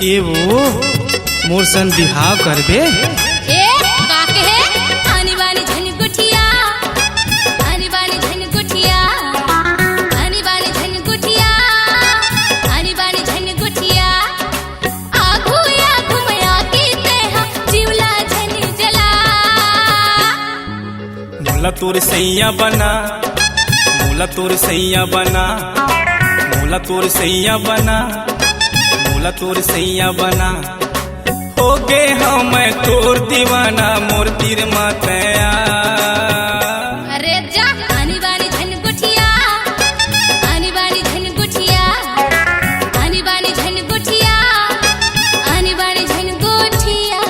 एवो मोर सन बिहाव करबे। ए काके है आनी बानी झन गुठिया आनी बानी झन गुठिया आनी बानी झन गुठिया आनी बानी झन गुठिया आघू या घुमया की तेहा जीवला झन जला मोला तोर सैया बना, मोला तोर सैया बना, मोला तोर सैया बना, मोला तोर सैया बना। हो गे हम मैं तोर दीवाना मोर तीर मातया। अरे जा आनी बानी झन गुठिया आनी बानी झन गुठिया आनी बानी झन गुठिया आनी बानी झन गुठिया।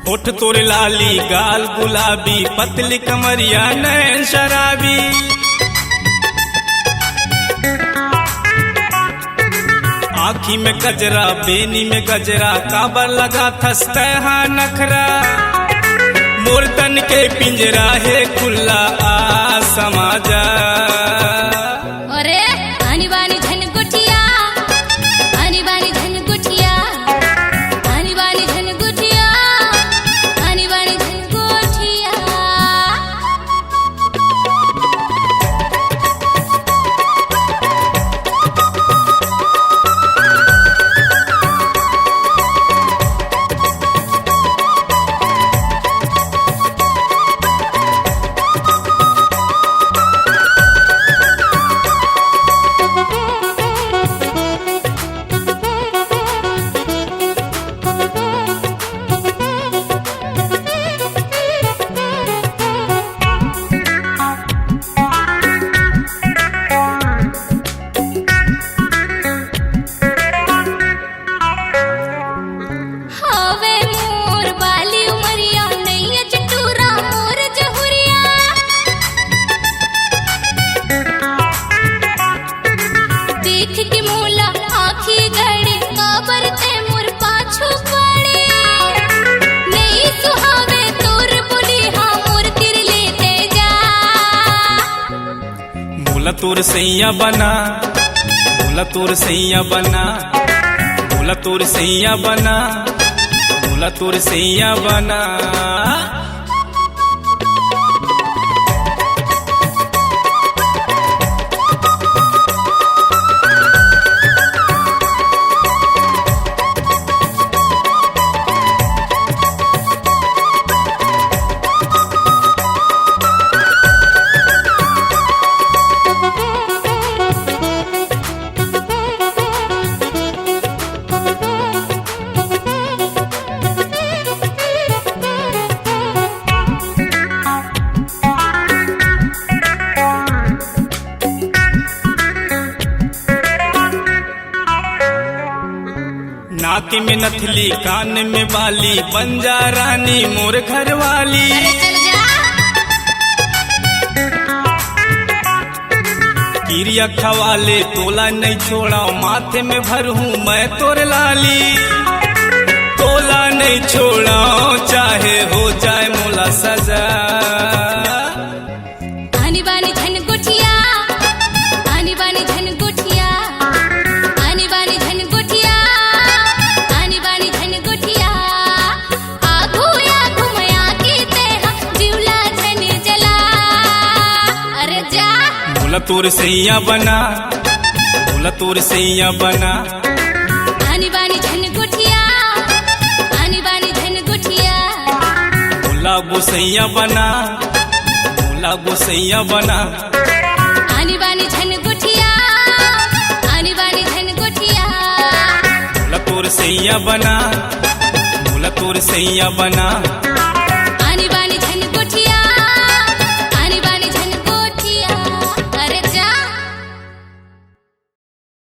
होठ तोर लाली गाल गुलाबी पतली कमरिया नैन शराबी। आँखी में गजरा बेनी में गजरा काबर लगा थसते हाँ नखरा। मोर तन के पिंजरा है खुला आ समाजा। अरे आनी बानी झन गुठिया आनी बानी झन गुठिया आनी बानी झन गुठिया आनी बानी झन गुठिया। हवे मोर बाली उमरिया नैया चटूरा मोर जहुरिया। देख के मोला आँखी गड़े काबर ते मोर पाछू पड़े। नहीं सुहावे तोर बोली हाँ मोर तिर लेते जा। मोला तोर सैया बना, मोला तोर सैया बना, मोला तोर सैया बना, मोला तोर सैया बना। नाक में नथली कान में बाली बन जा रानी मोर घर वाली। अरे चल जा किरिया खवाले तोला नहीं छोड़ा माथे में भर हूँ मैं तोर लाली। तोला नहीं छोड़ा चाहे हो जाए मोला सजा। आनी बानी झन गुठिया आनी बानी झन गुठिया आनी बानी झन गुठिया आनी बानी झन गुठिया आघू या घुमया की तेहा जीवला झन जला। अरे जा मोला तोर सैया बना, मोला तोर सैया बना। आनी बानी झन गुठिया आनी बानी झन गुठिया। मोला गोसैया बना, मोला गोसैया बना। आनी बानी झन गुठिया आनी बानी झन गुठिया। मोला तोर सैया बना, मोला तोर सैया बना।